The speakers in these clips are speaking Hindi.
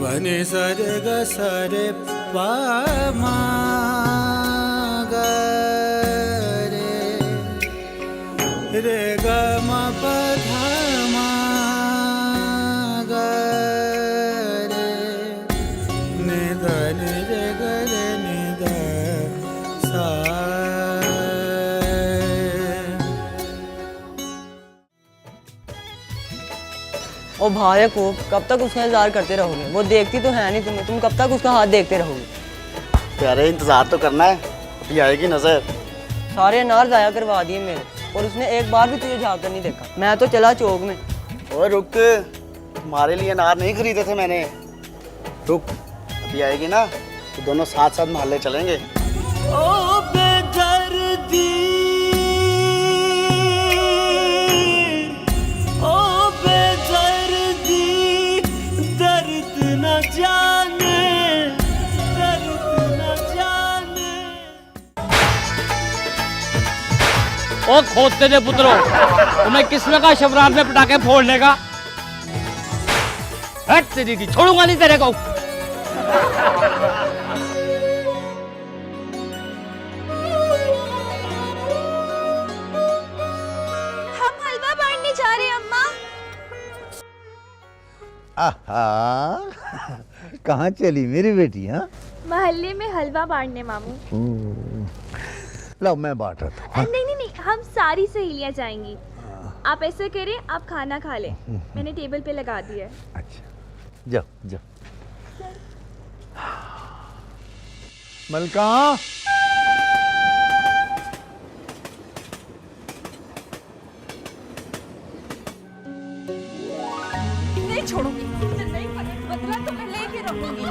वने सरे ग सरे पा मा ग रे ग म प ध मा ग रे नि ध नि रे ग रे नि ध सा. ओ भाई को कब तक उसका इंतजार करते रहोगे? वो देखती तो है नहीं तुम्हें, तुम कब तक उसका हाथ देखते रहोगे? प्यारे इंतजार तो करना है, अभी आएगी नजर. सारे अनार जाया करवा दिए मेरे, और उसने एक बार भी तुझे झाँक कर नहीं देखा. मैं तो चला चौक में. ओए रुक, तुम्हारे लिए अनार नहीं खरीदे थे मैंने. रुक, अभी आएगी ना तो दोनों साथ साथ मोहल्ले चलेंगे. ओ बेदर्दी जाने दर्द न जाने. ओ खोदते थे पुत्रों, तुम्हें किसने कहा शबरात में पटाखे फोड़ने का? हट तेरी की, छोड़ूंगा नहीं तेरे को. हम हलवा बांटने जा रहे हैं अम्मा. आहा, कहाँ चली मेरी बेटी? हाँ, मोहल्ले में हलवा बांटने मामू. लो मैं बांट रहा था. नहीं नहीं नहीं, हम सारी सहेलियां जाएंगी. आप ऐसे करें, आप खाना खा लें, मैंने टेबल पे लगा दिया है. अच्छा, जाओ जाओ. मलका, नहीं छोड़ूंगी, नहीं बदला तो मैं लेके रहूंगी.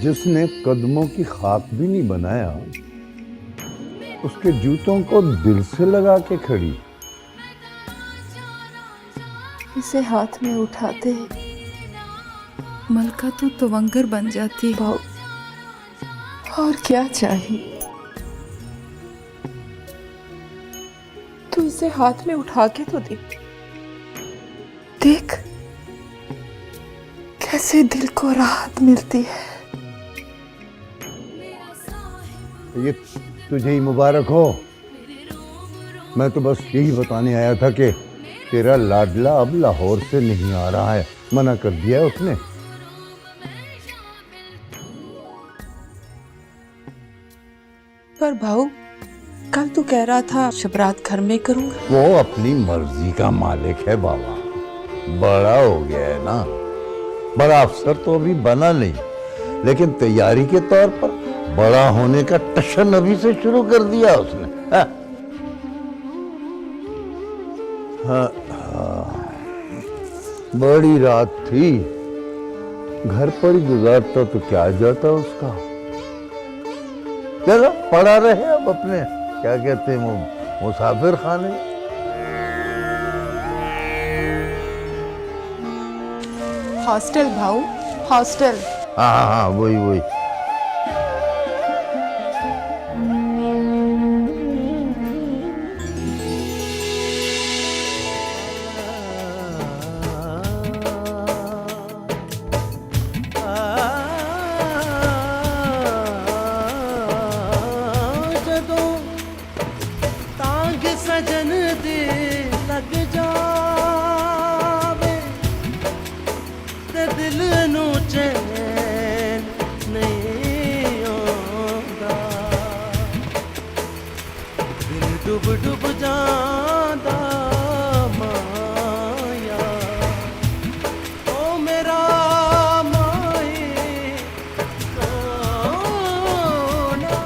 जिसने कदमों की खाक भी नहीं बनाया, उसके जूतों को दिल से लगा के खड़ी. इसे हाथ में उठाते मलका तो तवंगर बन जाती. और क्या चाहिए? तू इसे हाथ में उठा के तो देख, कैसे दिल को राहत मिलती है। ये तुझे ही मुबारक हो। मैं तो बस यही बताने आया था कि तेरा लाडला अब लाहौर से नहीं आ रहा है, मना कर दिया है उसने। पर भाऊ, कल तू कह रहा था शबरात घर में करूंगा। वो अपनी मर्जी का मालिक है बाबा, बड़ा हो गया है ना। बड़ा अफसर तो अभी बना नहीं, लेकिन तैयारी के तौर पर बड़ा होने का टशन अभी से शुरू कर दिया उसने। हाँ, बड़ी रात थी, घर पर ही गुजारता तो क्या जाता उसका। चलो पड़ा रहे अब अपने, क्या कहते हैं वो, मुसाफिर खाने। हॉस्टल भाऊ, हॉस्टल। हाँ हाँ हाँ, वही वही। ਜਦੋਂ ਤਾਂਗ ਸਜਨ ਦੇ ਲੱਗ ਜਾਵੇ ਤੇ ਦਿਲ ਨੂੰ ਚੈਨ ਨਹੀਂ ਆਉਂਦਾ, ਦਿਲ ਡੁੱਬ ਡੁੱਬ ਜਾਂਦਾ ਮਾਇਆ, ਓ ਮੇਰਾ ਮਾਏ ਸੋਨਾ।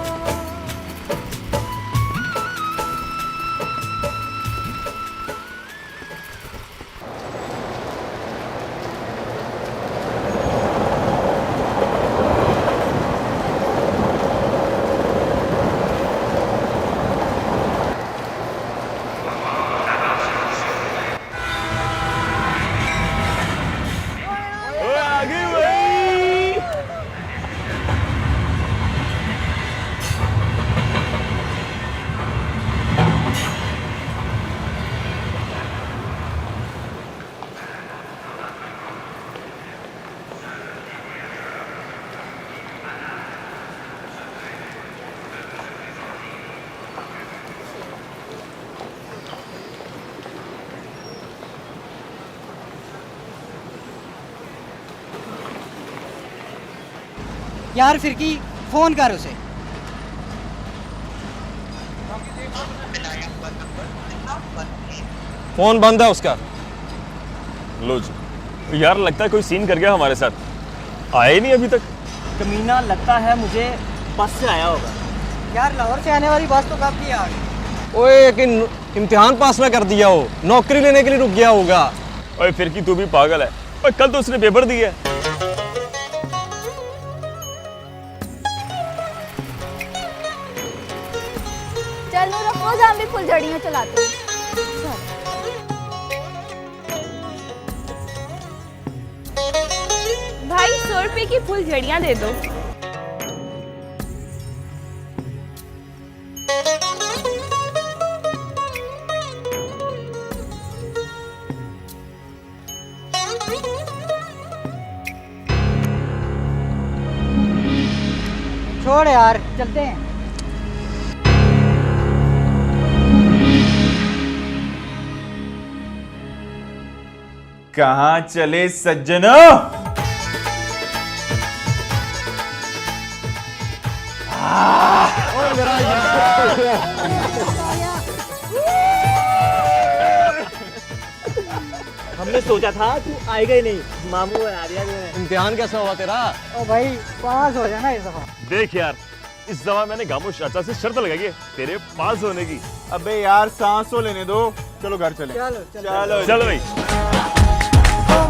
यार फिर की फोन कर उसे। फोन बंद है उसका। लो जी। यार लगता है कोई सीन कर गया हमारे साथ, आया ही नहीं अभी तक। कमीना लगता है मुझे बस से आया होगा। यार लाहौर से आने वाली बस तो कब की आ गई। ओए लेकिन इम्तिहान पास ना कर दिया हो, नौकरी लेने के लिए रुक गया होगा। ओए फिर की तू भी पागल है। ओए कल तो उसने पेपर दिया है। चलो रोज हम भी फुलझड़ियाँ चलाते हैं। भाई 100 रुपए की फुलझड़ियाँ दे दो। छोड़ यार, चलते हैं। कहाँ चले सज्जनों? हमने सोचा था तू आएगा ही नहीं, मामू बना दिया तूने। इम्तिहान कैसा हुआ तेरा? ओ भाई पास हो जाना इस दफा। देख यार, इस दफा मैंने गामो चाचा से शर्त लगाई है तेरे पास होने की। अबे यार सांस तो लेने दो, चलो घर चले। चलो चलो चलो भाई।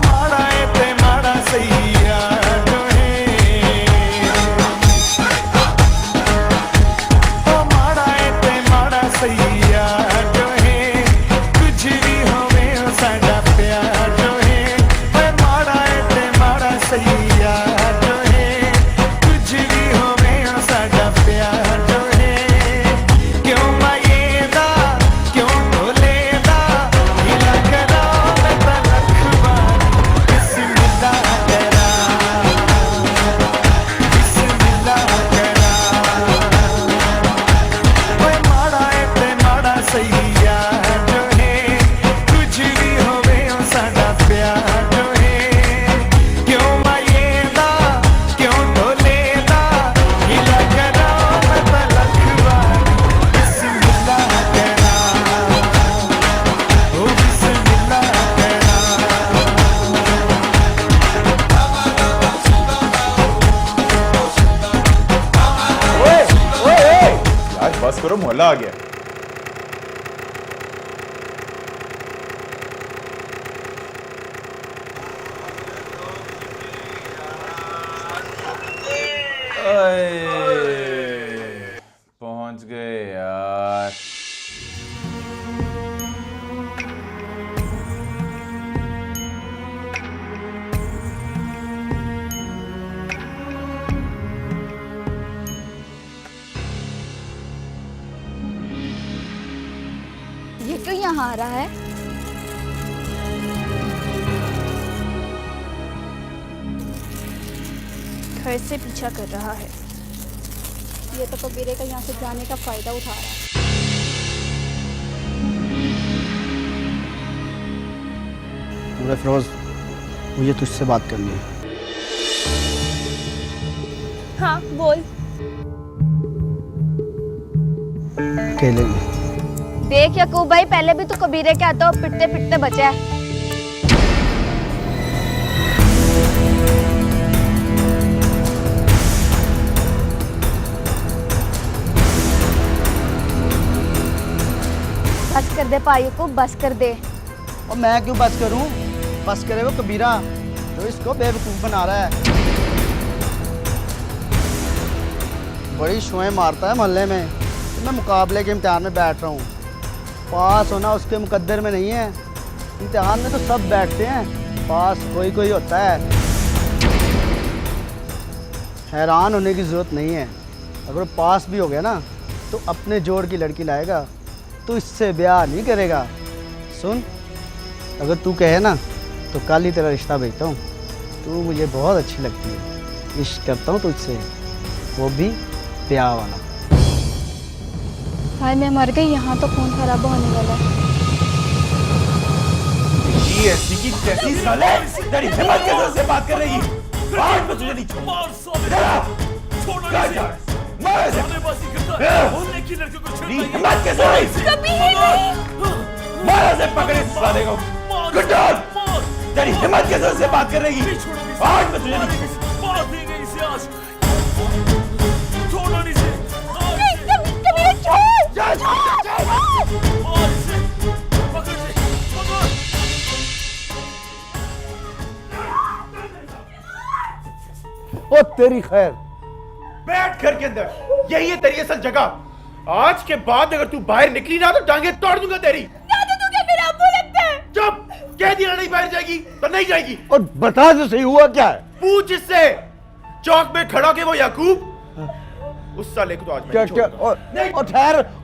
माड़ा है ते माड़ा सही यार जो है, ओ माड़ा है ते माड़ा सही यार जो है, कुछ भी हमें साडा प्यार जो है, ओ माड़ा है ते माड़ा सही यार जो है, कुछ भी हमें साडा प्यार जो है, क्यों मायेदा क्यों बोलेदा हिला करा मैं तलक बार किसी मिला करा। मजा आ गया। पहुंच गए यार। ये क्यों यहाँ आ रहा है? घर से पीछा कर रहा है। ये तो कबीरे का यहाँ से जाने का फायदा उठा रहा है। पूरे फिरोज, मुझे तुझसे बात करनी है। हाँ बोल। अकेले में। देख याकूब भाई, पहले भी तो कबीरे के हाथों पिटते पिटते बचा है। बस कर दे पायू को, बस कर दे। और मैं क्यों बस करूं? बस करे वो कबीरा जो इसको बेवकूफ बना रहा है। बड़ी शोएं मारता है मोहल्ले में। तो मैं मुकाबले के इम्तिहान में बैठ रहा हूँ। पास होना उसके मुकद्दर में नहीं है। इम्तिहान में तो सब बैठते हैं, पास कोई कोई होता है। हैरान होने की ज़रूरत नहीं है। अगर वो पास भी हो गया ना तो अपने जोड़ की लड़की लाएगा, तो इससे ब्याह नहीं करेगा। सुन, अगर तू कहे ना तो कल ही तेरा रिश्ता भेजता हूँ। तू मुझे बहुत अच्छी लगती है, इश्क करता हूँ तुझसे, वो भी ब्याह वाला। भाई मैं मर गई, यहाँ तो खून खराबा होने वाला है। ऐसी की कैसी साले, तेरी हिम्मत कैसे से बात कर रही है? आज मैं तुझे नहीं छोड़ूंगा। हिम्मत कैसे मारा से पकड़े साले को। तेरी हिम्मत कैसे से बात कर रही है? आज मैं तुझे नहीं ओ तेरी खैर। बैठ घर के अंदर, यही है तेरी असल जगह। आज के बाद अगर तू बाहर निकली ना तो टांगे तोड़ दूंगा तेरी। दादा तू क्या मेरा अब्बू लगता है? चुप, कह दिया नहीं बाहर जाएगी तो नहीं जाएगी। और बता तो सही हुआ क्या है? पूछ इससे। चौक में खड़ा के वो याकूब, उस साले को तो आज मैं क्या नहीं क्या? छोड़ूंगा।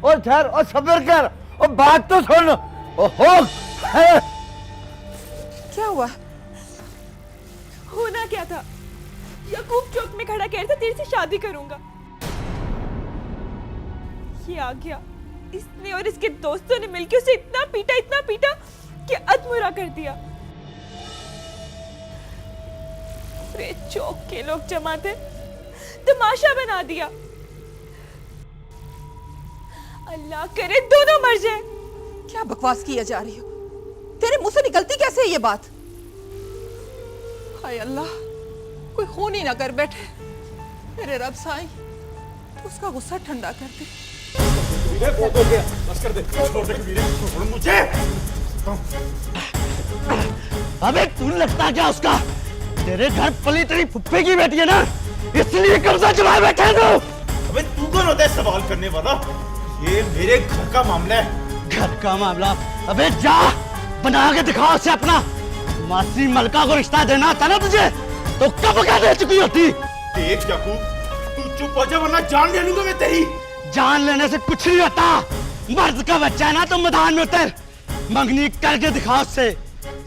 और ठहर और सब्र कर और बात तो सुन। ओहो, क्या हुआ? होना क्या था? याकूब चौक में खड़ा कह रहा था तेरे से शादी करूंगा। ये आ गया, इसने और इसके दोस्तों ने मिलकर उसे इतना पीटा कि अधमुरा कर दिया। पूरे चौक के लोग जमा थे, तमाशा बना दिया। अल्लाह करे दोनों मर जाए। क्या बकवास किया जा रही हो? तेरे मुंह से निकलती कैसे है ये बात? हाय अल्लाह, कोई खून ही ना कर बैठे। मेरे रब साईं, तो उसका गुस्सा ठंडा कर दे। बस कर दे, छोड़ दे कबीरे, छोड़ मुझे। अबे तू लगता क्या उसका? तेरे घर पली तेरी फुफ्फी की बेटी है ना, इसलिए कब्जा जमाए बैठे हैं तू। अबे तू कौन होता है सवाल करने वाला? ये मेरे घर का मामला है। घर का मामला? अबे जा, बना के दिखा उसे अपना। मासी मलका को रिश्ता देना था ना तुझे, तो कब क्या दे चुकी होती? देख याकूब, तू चुप हो जा वरना जान ले लूंगा मैं तेरी। जान लेने से कुछ नहीं होता। मर्द का बच्चा है ना, तो मैदान में उतर, मंगनी करके दिखा उससे।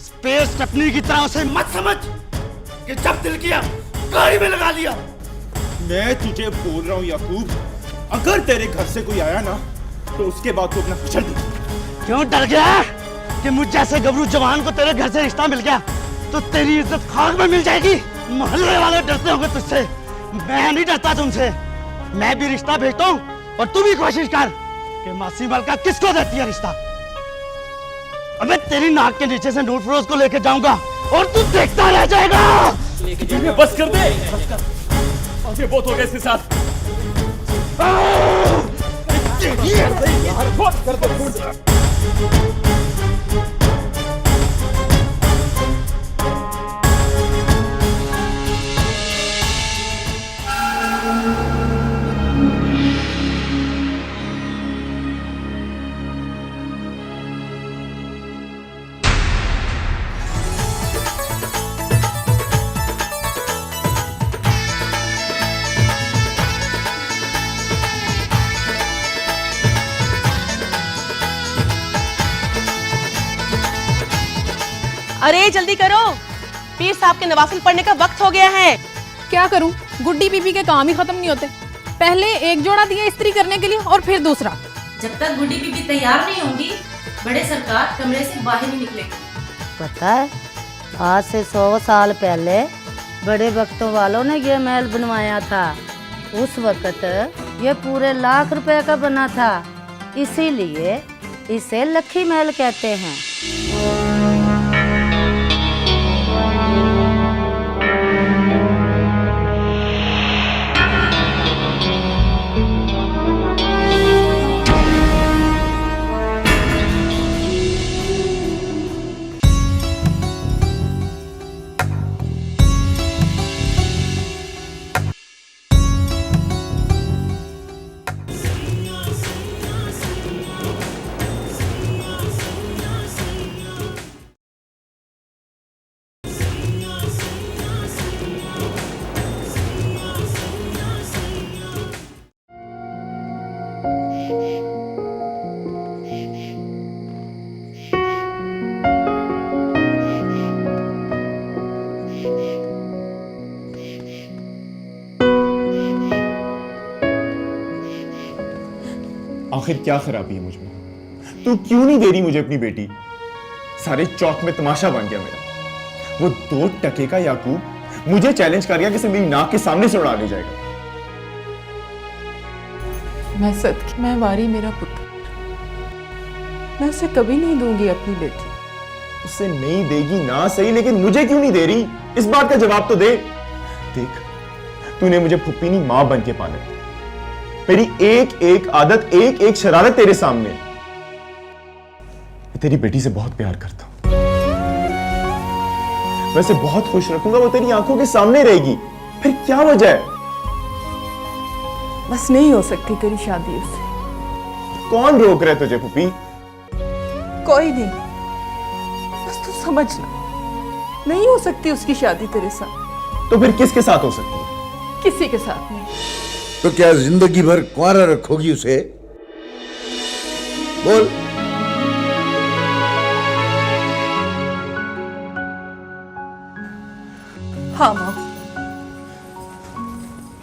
स्पेस टपनी की तरह उसे मत समझ कि जब दिल किया गाड़ी में लगा लिया। मैं तुझे बोल रहा हूँ याकूब, अगर तेरे घर से कोई आया ना तो उसके बाद तू अपना कुचल दे। क्यों डर गया कि मुझ जैसे गबरू जवान को तेरे घर से रिश्ता मिल गया तो तेरी इज्जत खाक में मिल जाएगी? मोहल्ले वाले डरते होंगे तुझसे, मैं नहीं डरता तुमसे। मैं भी रिश्ता भेजता हूँ और तू भी कोशिश कर कि मासी मलका किसको देती है रिश्ता। अबे तेरी नाक के नीचे से नूर फिरोज को लेके जाऊंगा और तू देखता रह जाएगा। बस कर दे, बहुत हो गया इसके साथ। अरे जल्दी करो, पीर साहब के नवाफिल पढ़ने का वक्त हो गया है। क्या करूं, गुड्डी बीबी के काम ही खत्म नहीं होते। पहले एक जोड़ा दिया इस्त्री करने के लिए और फिर दूसरा। जब तक गुड्डी बीबी तैयार नहीं होंगी, बड़े सरकार कमरे से बाहर नहीं निकलेंगे। पता है, आज से 100 साल पहले बड़े भक्तों वालों ने ये महल बनवाया था। उस वक्त ये पूरे लाख रुपए का बना था, इसीलिए इसे लखी महल कहते हैं। आखिर क्या खराबी है मुझ में? तू क्यों नहीं दे रही मुझे अपनी बेटी? सारे चौक में तमाशा बन गया मेरा। वो 2 टके का याकूब मुझे चैलेंज कर गया कि मेरी नाक के सामने से उड़ा ले जाएगा। मैं सदकी मैं वारी मेरा पुत्र, मैं उसे कभी नहीं दूंगी अपनी बेटी। उसे नहीं देगी ना सही, लेकिन मुझे क्यों नहीं दे रही? इस बात का जवाब तो दे। देख, तूने मुझे फुप्पी नहीं मां बन के पाला। मेरी एक एक आदत, एक एक शरारत तेरे सामने। मैं तेरी बेटी से बहुत प्यार करता हूं। मैं उसे बहुत खुश रखूंगा, वो तेरी आंखों के सामने रहेगी। फिर क्या वजह है? बस नहीं हो सकती तेरी शादी उससे। कौन रोक रहा है तुझे पुप्पी? कोई नहीं, बस तू समझना, नहीं हो सकती उसकी शादी तेरे साथ। तो फिर किसके साथ हो सकती है? किसी के साथ नहीं। तो क्या जिंदगी भर कुंवारा रखोगी उसे? बोल। हाँ माँ।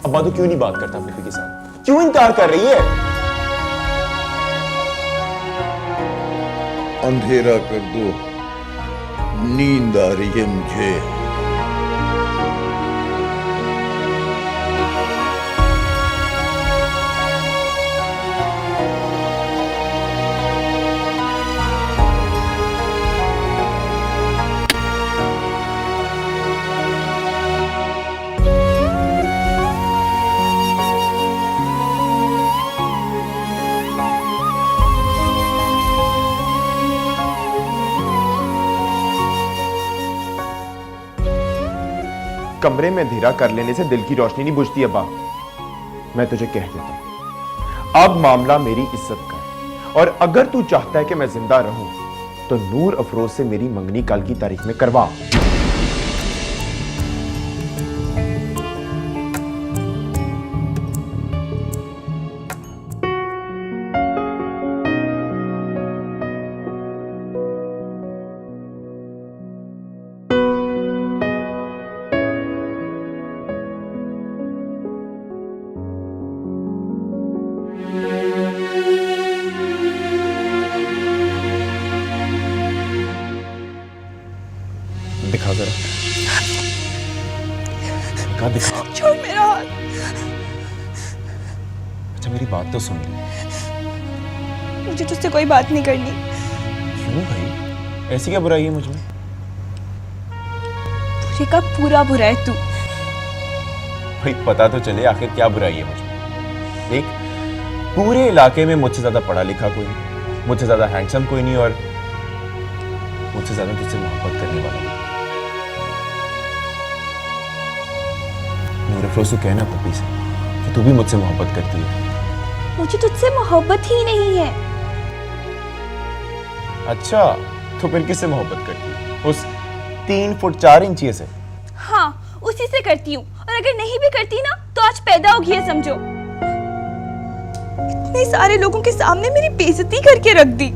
अब्बा तो क्यों नहीं बात करता पुप्पी के साथ? क्यों इनकार कर रही है? अंधेरा कर दो, नींद आ रही है मुझे। कमरे में अंधेरा कर लेने से दिल की रोशनी नहीं बुझती अब्बा। मैं तुझे कह देता हूं, अब मामला मेरी इज्जत का है, और अगर तू चाहता है कि मैं जिंदा रहूं तो नूर अफरोज से मेरी मंगनी कल की तारीख में करवा। दिखा जरा, दिखा। छोड़ मेरा हाथ। अच्छा मेरी बात तो सुन ली। मुझे तुझसे कोई बात नहीं करनी। क्यों भाई, ऐसी क्या बुराई है मुझ में? पूरे का पूरा बुरा है तू। भाई पता तो चले आखिर क्या बुराई है मुझ में। देख, पूरे इलाके में मुझसे ज्यादा पढ़ा लिखा कोई नहीं, मुझसे ज्यादा हैंडसम कोई नहीं और मुझसे ज्यादा तुझसे मोहब्बत करने वाला नहीं। नूर अफरोज, तू कहना पप्पी से कि तू भी मुझसे मोहब्बत करती है। मुझे तुझसे मोहब्बत ही नहीं है। अच्छा, तो फिर किससे मोहब्बत करती है? उस 3 फुट 4 इंची से? हाँ, उसी से करती हूँ, और अगर नहीं भी करती ना तो आज पैदा होगी है समझो। इतने सारे लोगों के सामने मेरी बेइज्जती करके रख दी।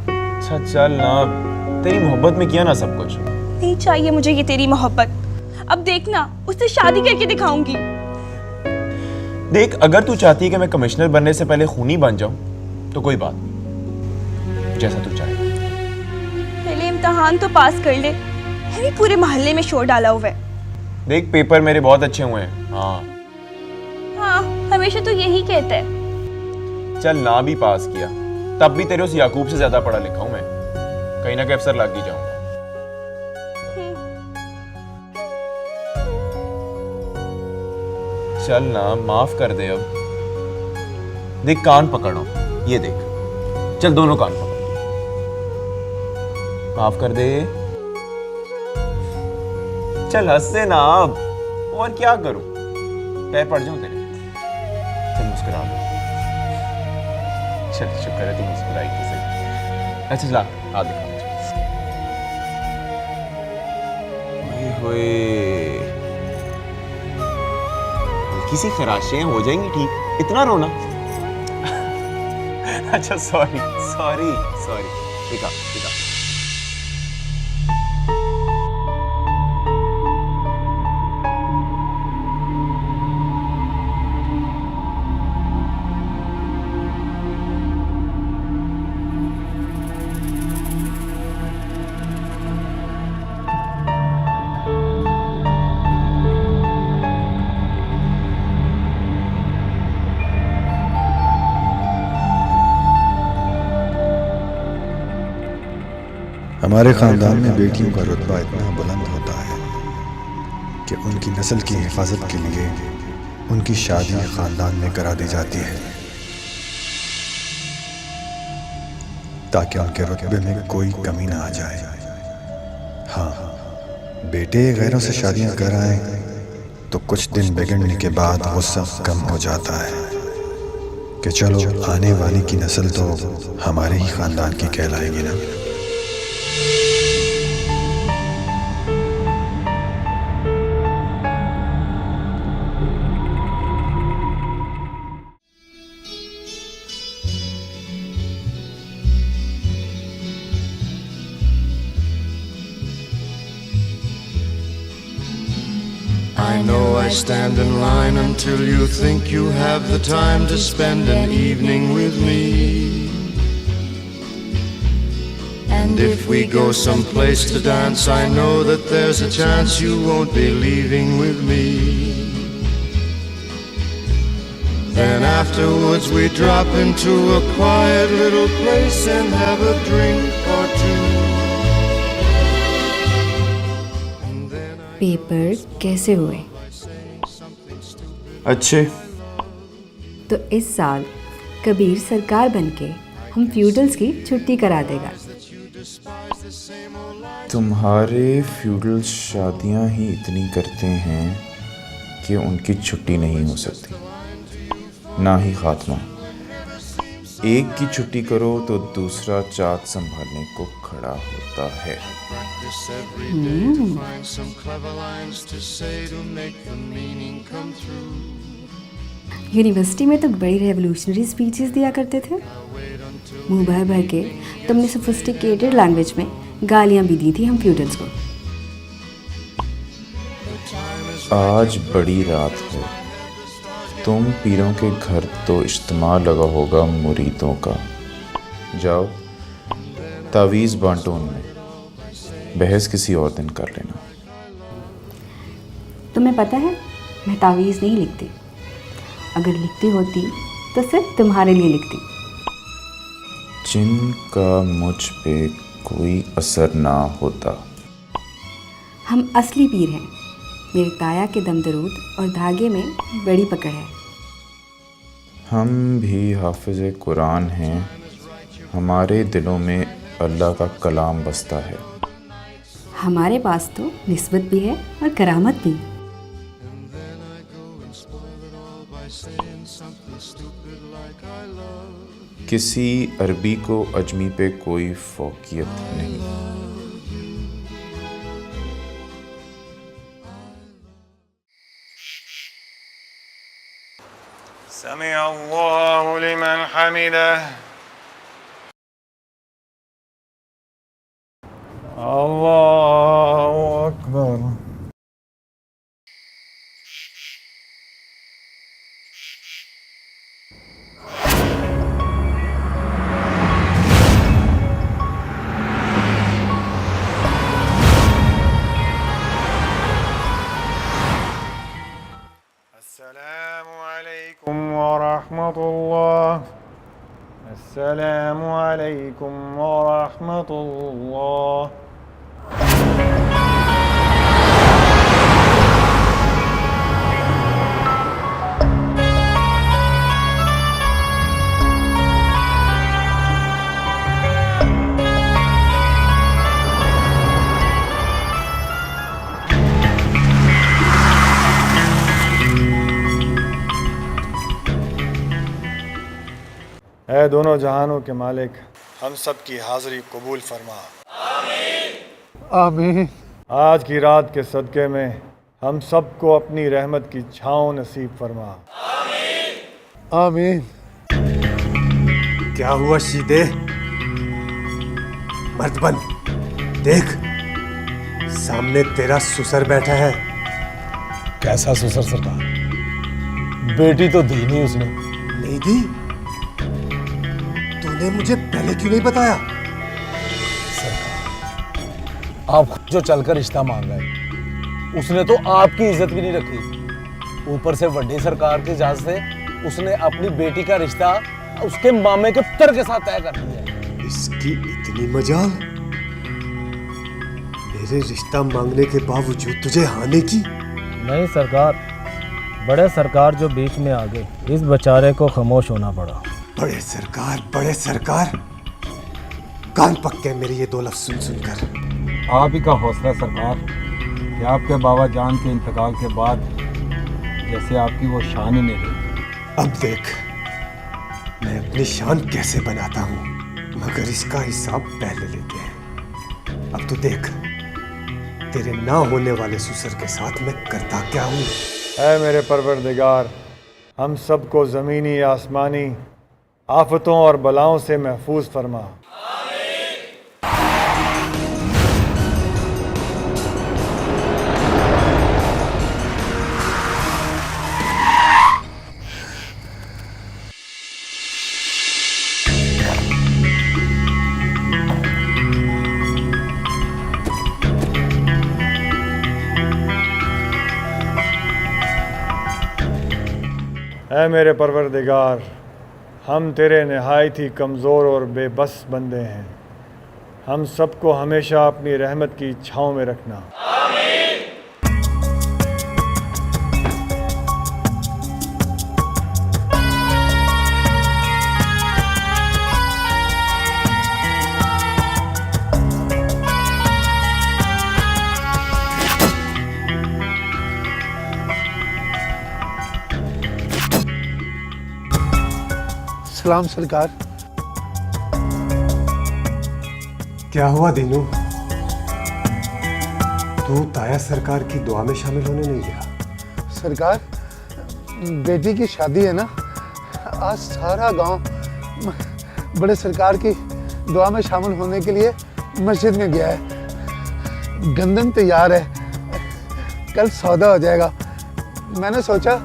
अच्छा चल ना, तेरी मोहब्बत में किया ना सब कुछ। नहीं चाहिए मुझे ये तेरी मोहब्बत। अब देखना, उससे शादी करके दिखाऊंगी। देख, अगर तू चाहती है कि मैं कमिश्नर बनने से पहले खूनी बन जाऊं तो कोई बात नहीं, जैसा तू चाहे। पहले इम्तिहान तो पास कर ले, मैंने पूरे मोहल्ले में शोर डाला हुआ है। देख, पेपर मेरे बहुत अच्छे हुए हैं। हाँ, हमेशा तो यही कहता है। चल ना भी पास किया तब भी तेरे उस याकूब से ज्यादा पढ़ा लिखा हूं मैं, कहीं ना कहीं अफसर लग ही जाऊंगा। चल ना, माफ कर दे अब। देख, कान पकड़ो, ये देख, चल दोनों कान पकड़, माफ कर दे। चल हंसते ना अब, और क्या करूं, पैर पड़ जाऊं तेरे। चल मुस्कुरा लो। चल शुक्र है तू मुस्कुराई तो सही। अच्छा चला, आ दिखा मुझे। होए, हल्की सी खराशें हो जाएंगी ठीक, इतना रोना। अच्छा सॉरी सॉरी सॉरी, दिखा दिखा। हमारे ख़ानदान में बेटियों का रुतबा इतना बुलंद होता है कि उनकी नस्ल की हिफाजत के लिए उनकी शादी ख़ानदान में करा दी जाती है ताकि उनके रुतबे में कोई कमी ना आ जाए। हाँ, बेटे गैरों से शादियां कराएं तो कुछ दिन बिगड़ने के बाद गुस्सा कम हो जाता है कि चलो आने वाली की नस्ल तो हमारे ही ख़ानदान की कहलाएगी ना। I know I stand in line until you think you have the time to spend an evening with me. And if we go someplace to dance, I know that there's a chance you won't be leaving with me. Then afterwards we drop into a quiet little place and have a drink or two. Paper कैसे हुए? अच्छे। तो इस साल कबीर सरकार बनके हम फ्यूडल्स की छुट्टी करा देगा। तुम्हारे फ्यूडल्स शादियां ही इतनी करते हैं कि उनकी छुट्टी नहीं हो सकती, ना ही खात्मा। एक की छुट्टी करो तो दूसरा चाक संभालने को खड़ा होता है। यूनिवर्सिटी में तो बड़ी रेवोल्यूशनरी स्पीचेस दिया करते थे। मुंह भर भर के तुमने सोफिस्टिकेटेड लैंग्वेज में गालियां भी दी थी हम फ्यूडल्स को। आज बड़ी रात है, तुम पीरों के घर तो इज्तिमा लगा होगा मुरीदों का। जाओ तावीज़ बांटो उनमें, बहस किसी और दिन कर लेना। तुम्हें पता है मैं तावीज़ नहीं लिखती, अगर लिखती होती तो सिर्फ तुम्हारे लिए लिखती। जिनका मुझ पे कोई असर ना होता। हम असली पीर हैं, मेरे ताया के दम दरूद और धागे में बड़ी पकड़ है। हम भी हाफिज़ कुरान हैं, हमारे दिलों में अल्लाह का कलाम बसता है। हमारे पास तो निस्बत भी है और करामत भी। किसी अरबी को अजमी पे कोई फौकियत नहीं। समिअ अल्लाहु लिमन हमिदह। अल्लाहु अकबर। अस्सलामु अलैकुम व रहमतुल्लाह। अस्सलामु अलैकुम व रहमतुल्लाह। ऐ दोनों जहानों के मालिक, हम सब की हाज़िरी कबूल फरमा। आमीन। आज की रात के सदक़े में हम सबको अपनी रहमत की छाँव नसीब फरमा। आमीन। क्या हुआ शीदे? मर्द बन, देख सामने तेरा सुसर बैठा है। कैसा सुसर सरकार? बेटी तो दी नहीं उसने। नहीं दी? तूने मुझे पहले क्यों नहीं बताया? आप जो चलकर रिश्ता मांग रहे, उसने तो आपकी इज्जत भी नहीं रखी। ऊपर से वड्डी सरकार की इजाजत से उसने अपनी बेटी का रिश्ता उसके मामे के पुत्र के साथ तय कर दिया। इसकी इतनी मजाल, मेरे रिश्ता मांगने के बावजूद तुझे हानि की? नहीं सरकार, बड़े सरकार जो बीच में आ गए, इस बेचारे को खामोश होना पड़ा। बड़े सरकार, बड़े सरकार, कान पक्के मेरे ये दो लफ्ज सुन सुनकर। आप ही का हौसला सरकार कि आपके बाबा जान के इंतकाल के बाद जैसे आपकी वो शान ही नहीं रही। अब देख मैं अपनी शान कैसे बनाता हूँ, मगर इसका हिसाब पहले लेते हैं। अब तो देख तेरे ना होने वाले सुसर के साथ मैं करता क्या हूँ। ऐ मेरे परवरदिगार, हम सबको ज़मीनी आसमानी आफतों और बलाओं से महफूज फरमा। ऐ मेरे परवरदिगार, हम तेरे नहायत ही कमज़ोर और बेबस बंदे हैं। हम सबको हमेशा अपनी रहमत की छाँव में रखना। सलाम सरकार। क्या हुआ दीनू? तू ताया सरकार की दुआ में शामिल होने नहीं गया? सरकार, बेटी की शादी है ना, आज सारा गांव बड़े सरकार की दुआ में शामिल होने के लिए मस्जिद में गया है। गंदम तैयार है, कल सौदा हो जाएगा। मैंने सोचा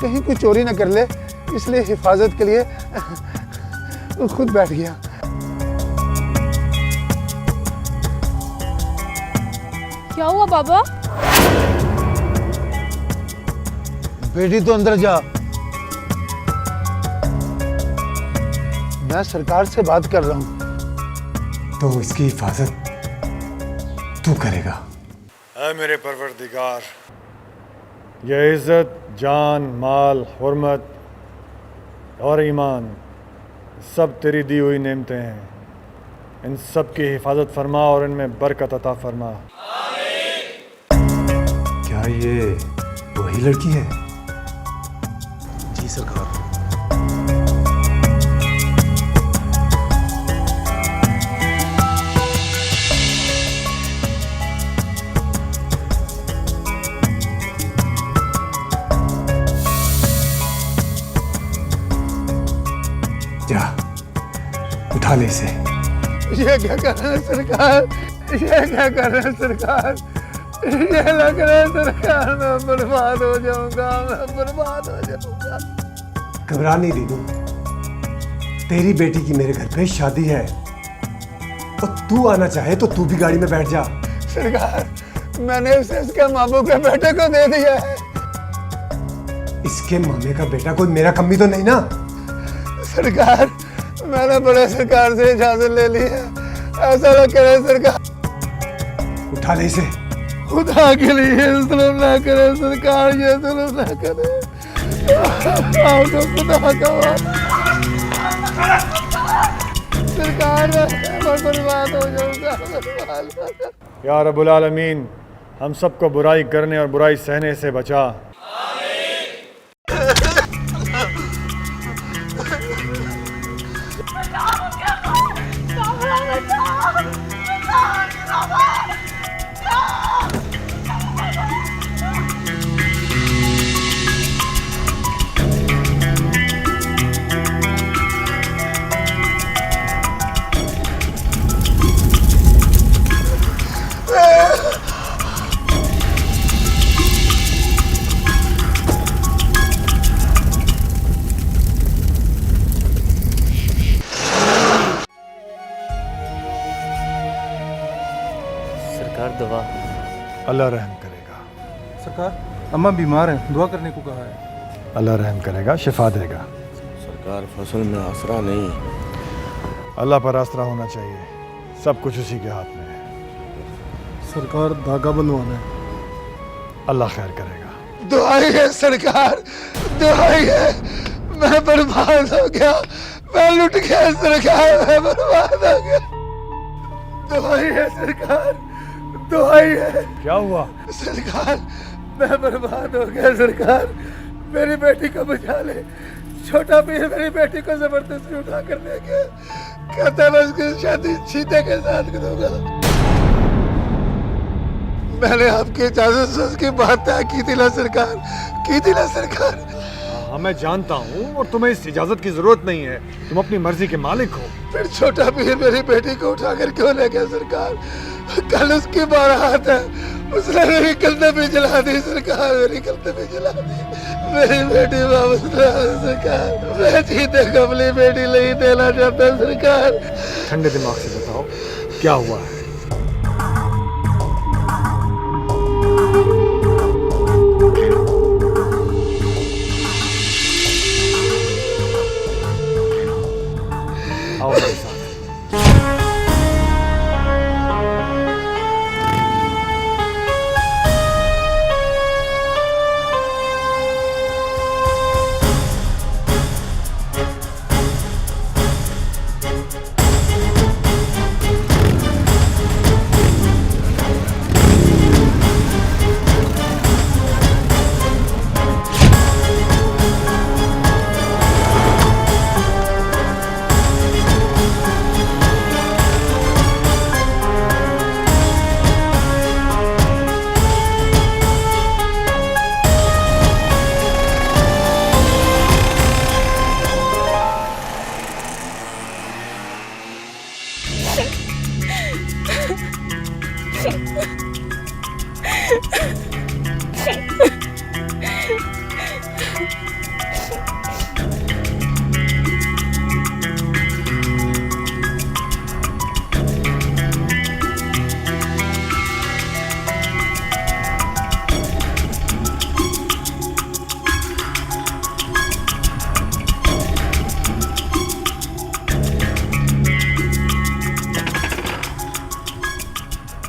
कहीं कोई चोरी ना कर ले, इसलिए हिफाजत के लिए खुद बैठ गया। क्या हुआ बाबा? बेटी तो अंदर जा, मैं सरकार से बात कर रहा हूँ। तो इसकी हिफाजत तू करेगा? ऐ मेरे परवरदिगार, यह इज़्ज़त, जान, माल, हुर्मत और ईमान सब तेरी दी हुई नेमतें हैं। इन सब की हिफाजत फरमा और इनमें बरकत अता फरमा। क्या ये वही लड़की है? जी सरकार। जा उठा ले इसे। ये क्या कर रहे हैं सरकार? ये क्या कर रहे हैं सरकार? ये लग रहा है सरकार मैं बर्बाद हो जाऊंगा, मैं बर्बाद हो जाऊंगा। घबरा नहीं दीनू, तेरी बेटी की मेरे घर पे शादी है और तू आना चाहे तो तू भी गाड़ी में बैठ जा। सरकार मैंने उसे इसके मामू के बेटे को दे दिया है। इसके मामे का बेटा कोई मेरा कमी तो नहीं ना? सरकार मैंने बड़े सरकार से इजाजत ले ली है, ऐसा ना करे सरकार। उठा ले इसे। खुदा के लिए जुल्म ना करे सरकार, ये जुल्म ना करे। आओ तो खुदा का सरकार मैं बर्बाद हो जाऊंगा। या रब्बुल आलमीन हम सबको बुराई करने और बुराई सहने से बचा। दवा। अल्लाह रहम करेगा। सरकार अम्मा बीमार हैं, दुआ करने को कहा है। अल्लाह रहम करेगा, शिफा देगा। सरकार फसल में आसरा नहीं। अल्लाह पर आसरा होना चाहिए, सब कुछ उसी के हाथ में है। सरकार धागा बनवाना है। अल्लाह खैर करेगा। दुआई है सरकार, दुआई है। मैं बर्बाद हो गया, मैं लुट गया सरकार, मैं बर्बाद हो गया। दुआई है सरकार, दुआई है। क्या हुआ? सरकार मैं बर्बाद हो गया सरकार, मेरी बेटी को बचा ले। छोटा पीर मेरी बेटी को जबरदस्ती उठा कर ले गया, कहता मैं उसकी शादी चीते के साथ करूंगा। मैंने आपकी इजाजत से उसकी बात तय की थी ना सरकार, की थी ना सरकार। हाँ मैं जानता हूँ और तुम्हें इस इजाजत की जरूरत नहीं है, तुम अपनी मर्जी के मालिक हो। फिर छोटा पीर मेरी बेटी को उठा कर क्यों ले गया सरकार? कल उसकी बारात है, उसने मेरी कल्दे भी जला दी सरकार, मेरी कल्दे भी जला दी। मेरी बेटी वापस ला सरकार, मैं जीते कबली बेटी नहीं देना चाहता सरकार। ठंडे दिमाग से बताओ क्या हुआ है? आओ मेरे साथ।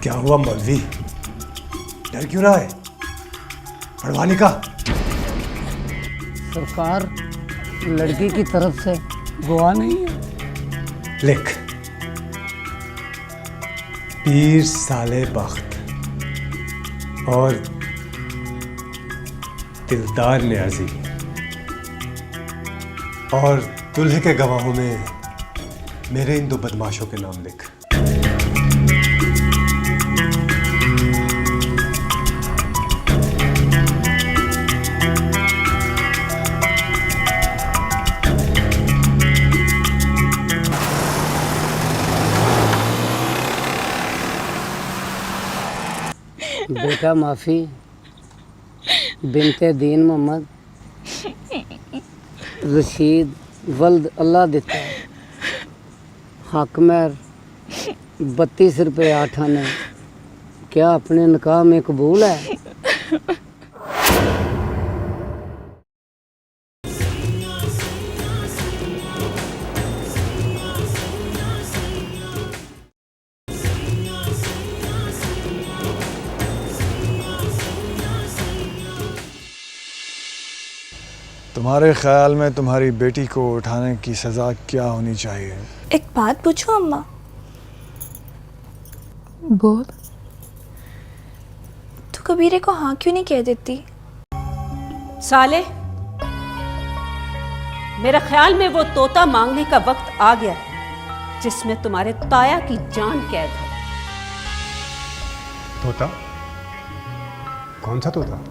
क्या हुआ मौलवी, डर क्यों रहा है? पढ़वाने का सरकार लड़की की तरफ से दुआ नहीं है। लिख, पीर साले बख्त और दिलदार न्याजी और दुल्हे के गवाहों में मेरे इन 2 बदमाशों के नाम लिख। बेटा माफ़ी, बिनते दीन मोहम्मद रशीद वल्द अल्लाह देता है, हक मेहर 32 रुपये 8 आने, क्या अपने निकाह में कबूल है? तुम्हारे ख्याल में तुम्हारी बेटी को उठाने की सज़ा क्या होनी चाहिए? एक बात पूछूं अम्मा? बोल। तू कबीरे को हाँ क्यों नहीं कह देती? साले, मेरे ख्याल में वो तोता मांगने का वक्त आ गया है जिसमें तुम्हारे ताया की जान कैद है। तोता? कौन सा तोता?